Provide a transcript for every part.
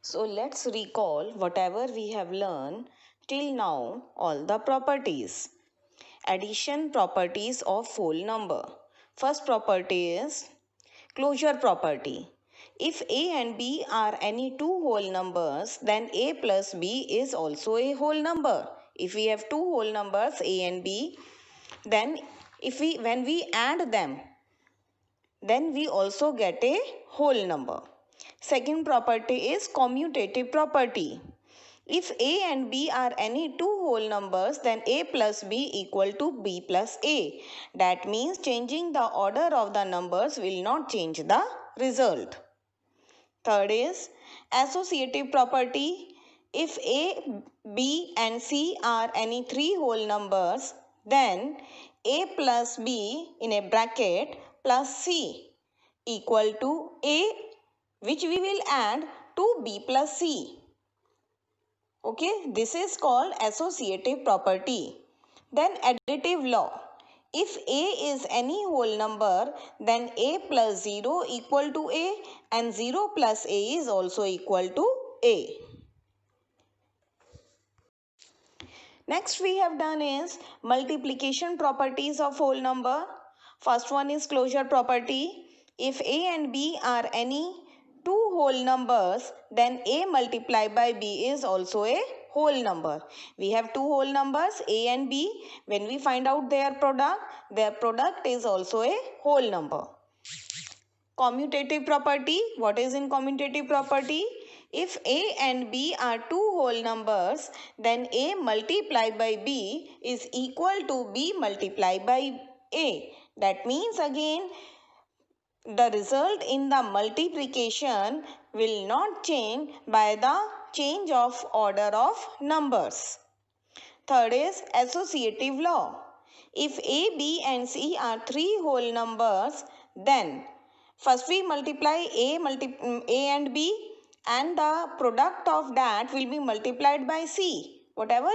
So let's recall whatever we have learned till now, all the properties. Addition properties of whole number. First property is closure property. If a and b are any two whole numbers, then a plus b is also a whole number. If we have two whole numbers a and b, then when we add them, then we also get a whole number. Second property is commutative property. If a and b are any two whole numbers, then a plus b equal to b plus a. That means changing the order of the numbers will not change the result. Third is associative property. If a, b and c are any three whole numbers, then a plus b in a bracket plus c equal to a, which we will add to b plus c. Okay, this is called associative property. Then additive law. If a is any whole number, then a plus 0 equal to a and 0 plus a is also equal to a. Next we have done is multiplication properties of whole number. First one is closure property. If a and b are any two whole numbers, then a multiplied by b is also a whole number. We have two whole numbers a and b. When we find out their product is also a whole number. Commutative property. What is in commutative property? If a and b are two whole numbers, then a multiplied by b is equal to b multiplied by a. That means again the result in the multiplication will not change by the change of order of numbers. Third is associative law. If a, b and c are three whole numbers, then first we multiply a and b, and the product of that will be multiplied by c. Whatever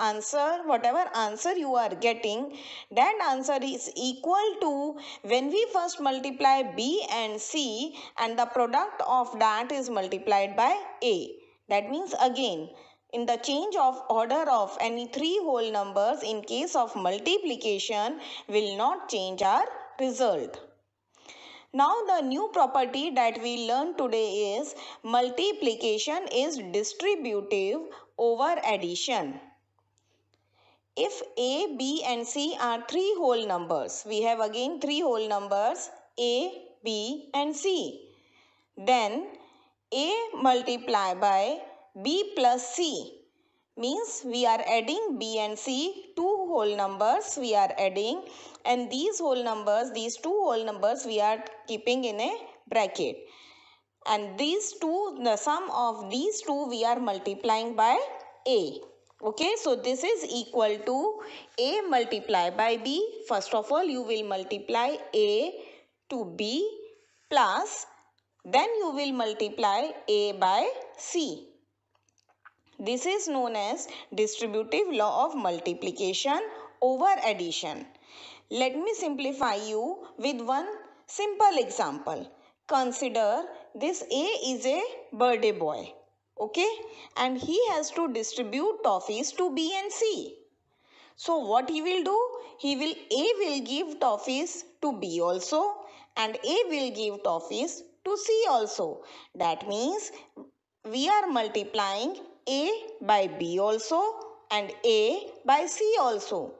answer you are getting, that answer is equal to when we first multiply b and c and the product of that is multiplied by a. That means again, in the change of order of any three whole numbers in case of multiplication will not change our result. Now the new property that we learned today is multiplication is distributive over addition. If a, b and c are three whole numbers, we have again three whole numbers a, b and c. Then a multiplied by b plus c means we are adding b and c, two whole numbers we are adding, and these two whole numbers we are keeping in a bracket, and the sum of these two we are multiplying by a. Okay, so this is equal to a multiplied by b. First of all you will multiply a to b plus then you will multiply a by c. This is known as distributive law of multiplication over addition. Let me simplify you with one simple example. Consider this A is a birthday boy. Okay, and he has to distribute toffees to B and C. So what he will do? A will give toffees to B also, and A will give toffees to C also. That means we are multiplying A by B also and A by C also.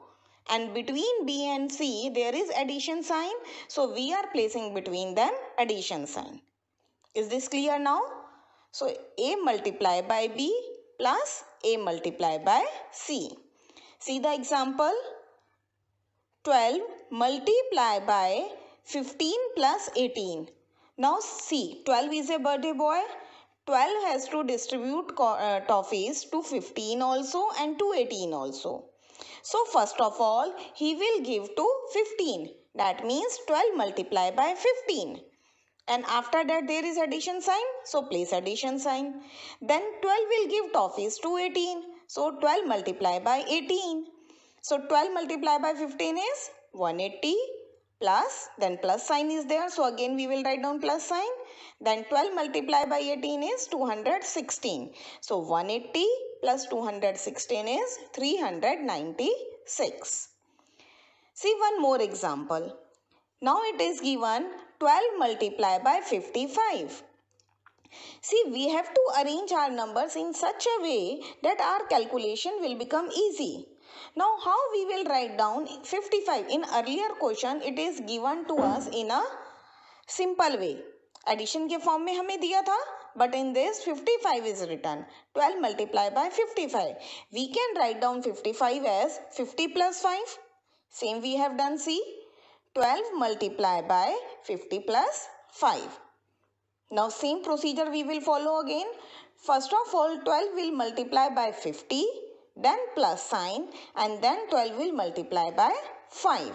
And between B and C there is addition sign. So we are placing between them addition sign. Is this clear now? So A multiplied by B plus A multiplied by C. See the example. 12 multiplied by 15 plus 18. Now see, 12 is a birthday boy. 12 has to distribute toffees to 15 also and to 18 also. So first of all, he will give to 15. That means 12 multiplied by 15. And after that there is addition sign. So place addition sign. Then 12 will give toffees to 18. So 12 multiplied by 18. So 12 multiplied by 15 is 180 plus, then plus sign is there. So again we will write down plus sign. Then 12 multiplied by 18 is 216. So 180 plus 216 is 396. See one more example. Now it is given 12 multiplied by 55. See, we have to arrange our numbers in such a way that our calculation will become easy. Now, how we will write down 55? In earlier question, it is given to us in a simple way. Addition के form में हमें दिया था, but in this 55 is written. 12 multiplied by 55. We can write down 55 as 50 plus 5. Same we have done, see. 12 multiplied by 50 plus 5. Now same procedure we will follow again. First of all 12 will multiply by 50, then plus sign, and then 12 will multiply by 5.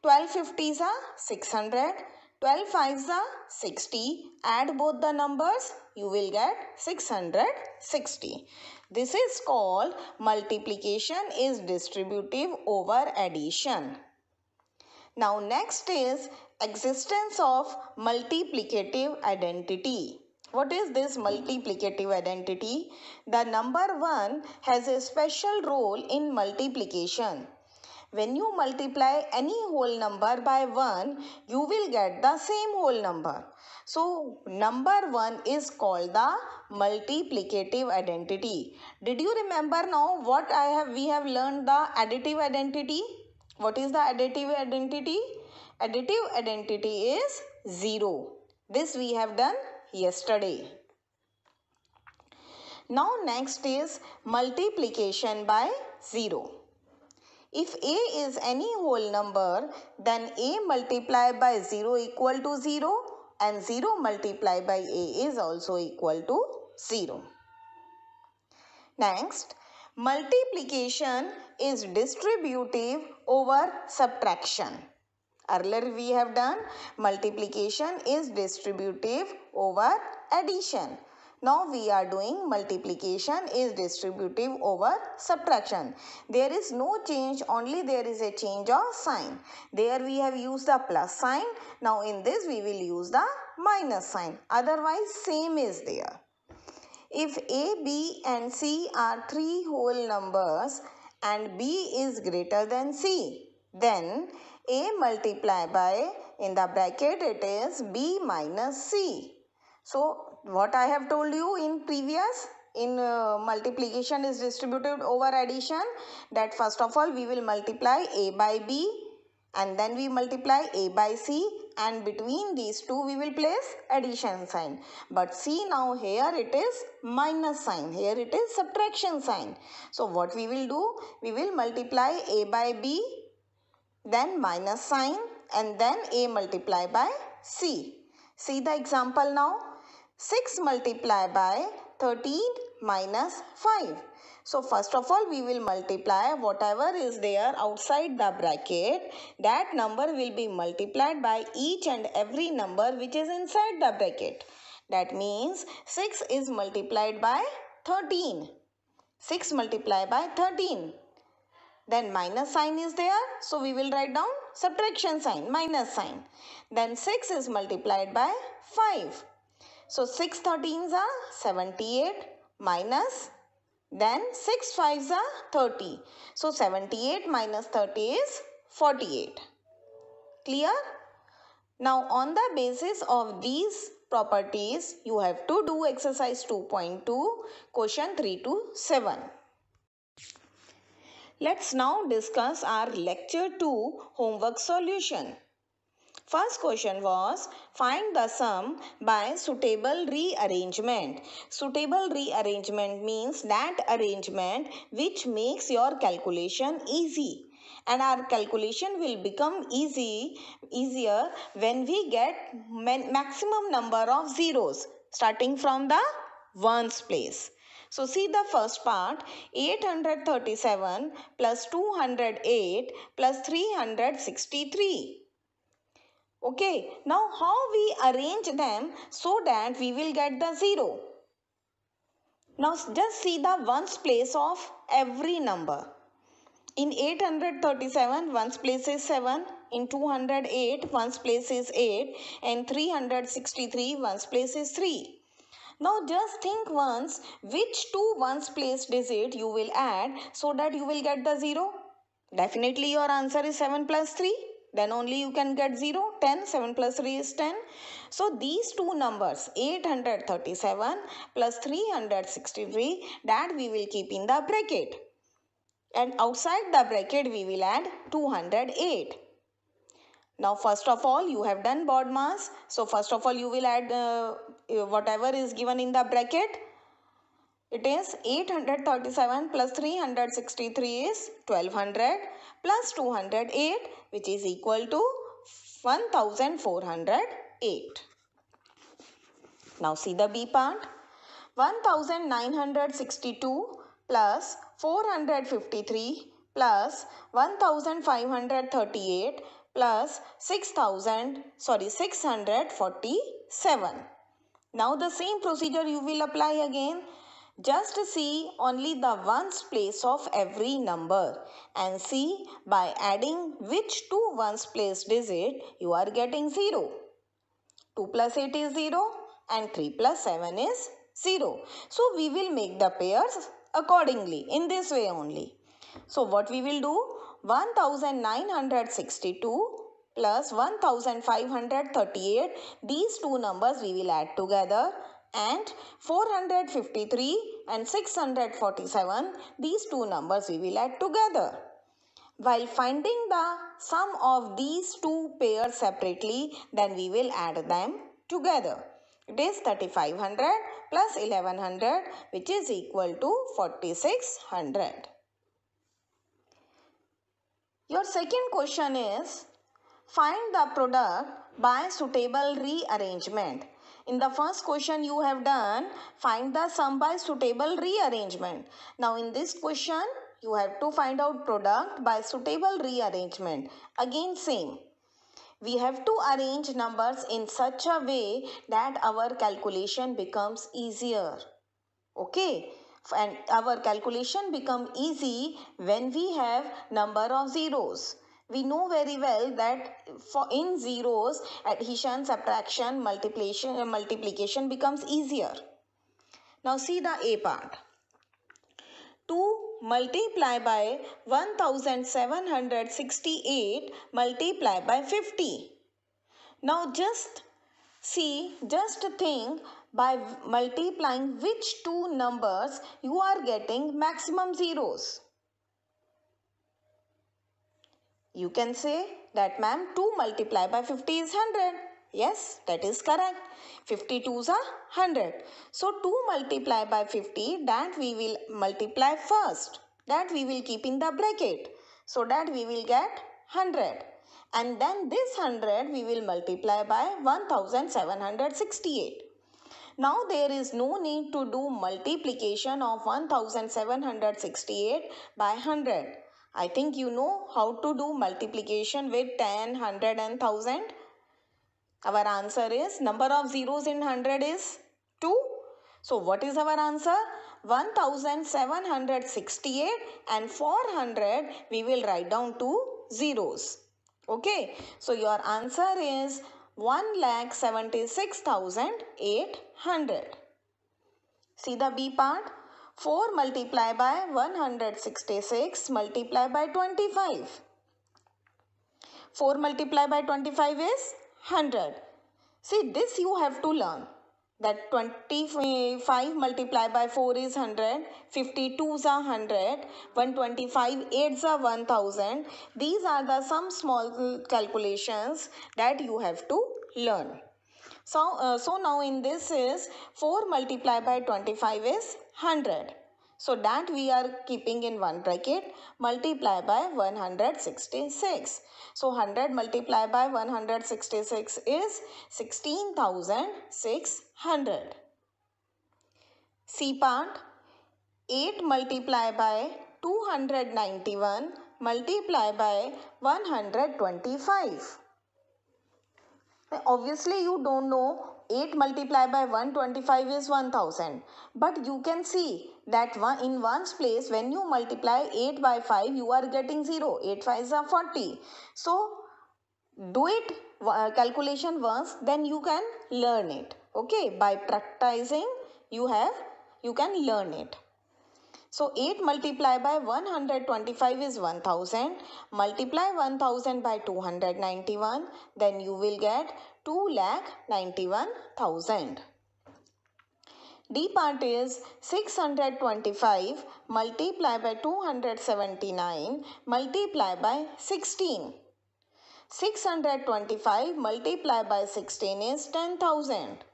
12 50s are 600, 12 5s are 60. Add both the numbers, you will get 660. This is called multiplication is distributive over addition. Now next is existence of multiplicative identity. What is this multiplicative identity? The number 1 has a special role in multiplication. When you multiply any whole number by 1, you will get the same whole number. So number 1 is called the multiplicative identity. Did you remember now what we have learned the additive identity? What is the additive identity? Additive identity is 0. This we have done yesterday. Now next is multiplication by 0. If a is any whole number, then a multiplied by 0 equal to 0 and 0 multiplied by a is also equal to 0. Next, multiplication is distributive over subtraction. Earlier we have done multiplication is distributive over addition. Now we are doing multiplication is distributive over subtraction. There is no change, only there is a change of sign. There we have used the plus sign. Now in this we will use the minus sign. Otherwise same is there. If a, b and c are 3 whole numbers and b is greater than c, then a multiplied by, in the bracket it is b minus c. So what I have told you in previous, in multiplication is distributed over addition, that first of all we will multiply a by b and then we multiply a by c, and between these two we will place addition sign. But see now here it is minus sign, here it is subtraction sign. So what we will do, we will multiply a by b, then minus sign, and then a multiplied by c. See the example now. 6 multiplied by 13 minus 5. So first of all we will multiply whatever is there outside the bracket, that number will be multiplied by each and every number which is inside the bracket. That means 6 is multiplied by 13. 6 multiplied by 13. Then minus sign is there, so we will write down subtraction sign, minus sign. Then 6 is multiplied by 5. So 6 13s are 78 minus, then 6 5s are 30. So 78 minus 30 is 48. Clear? Now on the basis of these properties, you have to do exercise 2.2, question 3 to 7. Let's now discuss our lecture 2 homework solution. First question was, find the sum by suitable rearrangement. Suitable rearrangement means that arrangement which makes your calculation easy. And our calculation will become easier when we get maximum number of zeros starting from the ones place. So see the first part, 837 plus 208 plus 363. Okay, now how we arrange them so that we will get the 0? Now just see the ones place of every number. In 837, ones place is 7. In 208, ones place is 8. And 363, ones place is 3. Now just think once which two ones place digit you will add so that you will get the 0. Definitely your answer is 7 plus 3. Then only you can get 0. 10. 7 plus 3 is 10. So these two numbers 837 plus 363 that we will keep in the bracket. And outside the bracket we will add 208. Now first of all you have done BODMAS. So first of all you will add whatever is given in the bracket. It is 837 plus 363 is 1200 plus 208 which is equal to 1408. Now see the B part. 1962 plus 453 plus 1538 plus 647. Now the same procedure you will apply again. Just see only the ones place of every number and see by adding which two ones place digit you are getting 0. 2 plus 8 is 0 and 3 plus 7 is 0. So we will make the pairs accordingly in this way only. So what we will do? 1962 plus 1538, these two numbers we will add together, and 453 and 647, these two numbers we will add together. While finding the sum of these two pairs separately, then we will add them together. It is 3500 plus 1100 which is equal to 4600. Your second question is, find the product by suitable rearrangement. In the first question you have done, find the sum by suitable rearrangement. Now in this question, you have to find out product by suitable rearrangement. Again same. We have to arrange numbers in such a way that our calculation becomes easier. Okay. And our calculation become easy when we have number of zeros. We know very well that for in zeros, addition, subtraction, multiplication becomes easier. Now see the A part. 2 multiply by 1768 multiply by 50. Now just think by multiplying which two numbers you are getting maximum zeros. You can say that ma'am 2 multiply by 50 is 100. Yes, that is correct. 52s are 100. So 2 multiply by 50, that we will multiply first. That we will keep in the bracket. So that we will get 100. And then this 100 we will multiply by 1768. Now there is no need to do multiplication of 1768 by 100. I think you know how to do multiplication with 10, 100 and 1000. Our answer is, number of zeros in 100 is 2. So what is our answer? 1768, and for 100 we will write down 2 zeros. Okay. So your answer is 1,76,800. See the B part. 4 multiply by 166 multiply by 25. 4 multiply by 25 is 100. See, this you have to learn. That 25 multiply by 4 is 100. 52s are 100. 125 8s are 1000. These are the some small calculations that you have to learn. So now in this is 4 multiply by 25 is 100. So that we are keeping in one bracket, multiply by 166. So 100 multiply by 166 is 16,600. C part. 8 multiply by 291 multiply by 125. Obviously you don't know 8 multiplied by 125 is 1000. But you can see that in one's place, when you multiply 8 by 5, you are getting 0. 8 5s are 40. So do it calculation once, then you can learn it. Okay, by practicing you can learn it. So 8 multiplied by 125 is 1000. Multiply 1000 by 291, then you will get 2,91,000. D part is 625 multiplied by 279 multiplied by 16. 625 multiplied by 16 is 10,000.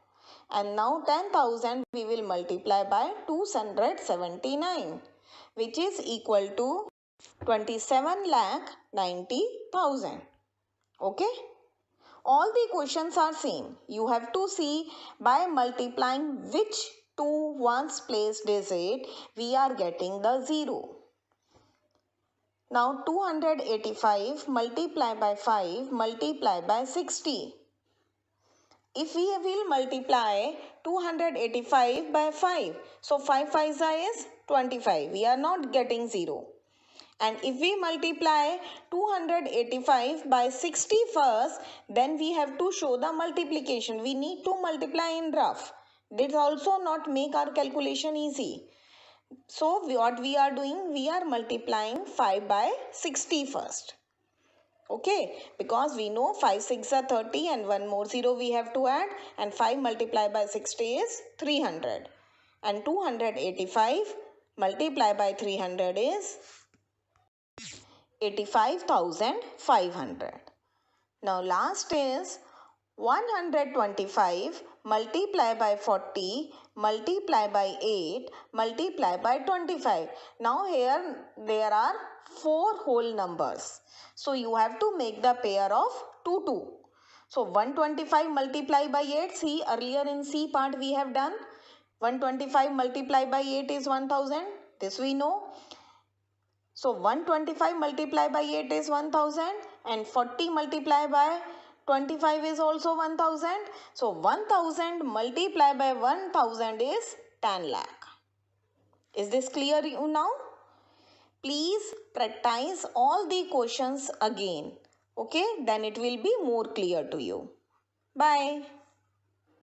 And now 10,000 we will multiply by 279, which is equal to 27,90,000. Okay? All the questions are same. You have to see by multiplying which two ones place digit we are getting the 0. Now 285 multiplied by 5 multiplied by 60. If we will multiply 285 by 5, so 5 5s is 25. We are not getting 0. And if we multiply 285 by 60 first, then we have to show the multiplication. We need to multiply in rough. This also not make our calculation easy. So what we are doing, we are multiplying 5 by 60 first. Okay, because we know 5 6 are 30 and one more 0 we have to add, and 5 multiplied by 60 is 300. And 285 multiplied by 300 is 85,500. Now last is 125 multiplied by 40 multiplied by 8 multiplied by 25. Now here there are 4 whole numbers. So you have to make the pair of 2 2. So 125 multiplied by 8, see earlier in C part we have done. 125 multiplied by 8 is 1000. This we know. So 125 multiplied by 8 is 1000 and 40 multiplied by 25 is also 1000. So 1000 multiplied by 1000 is 10 lakh. Is this clear you now? Please practice all the questions again. Okay, then it will be more clear to you. Bye.